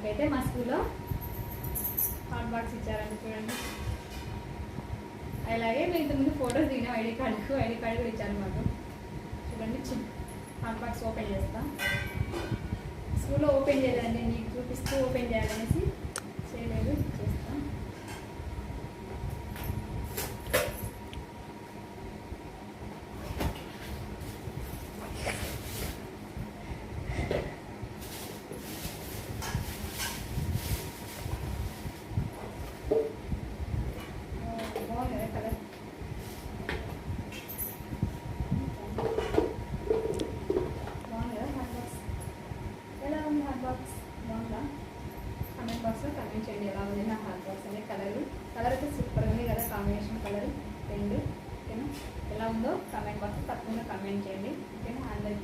మాకైతే మా స్కూల్లో హాట్ బాక్స్ ఇచ్చారండి చూడండి. అలాగే మేము ఇంతకుముందు ఫోటోస్ దిగినాం ఐడి కార్డు కూడా ఇచ్చారు మాకు. చూడండి హాట్ బాక్స్ ఓపెన్ చేస్తాం. స్కూల్లో ఓపెన్ చేయలేదండి, మీకు చూపిస్తూ ఓపెన్ చేయాలనేసి చేయలేదు, చేస్తాం. కామెంట్ బాక్స్లో కామెంట్ చేయండి ఎలా ఉంది నా హాట్ బాక్స్ అనే కలర్ అయితే సూపర్గా ఉంది కదా, కాంబినేషన్ కలర్ రెండు. ఓకేనా, ఎలా ఉందో కామెంట్ బాక్స్లో తప్పకుండా కామెంట్ చేయండి. ఓకేనా అందరికీ.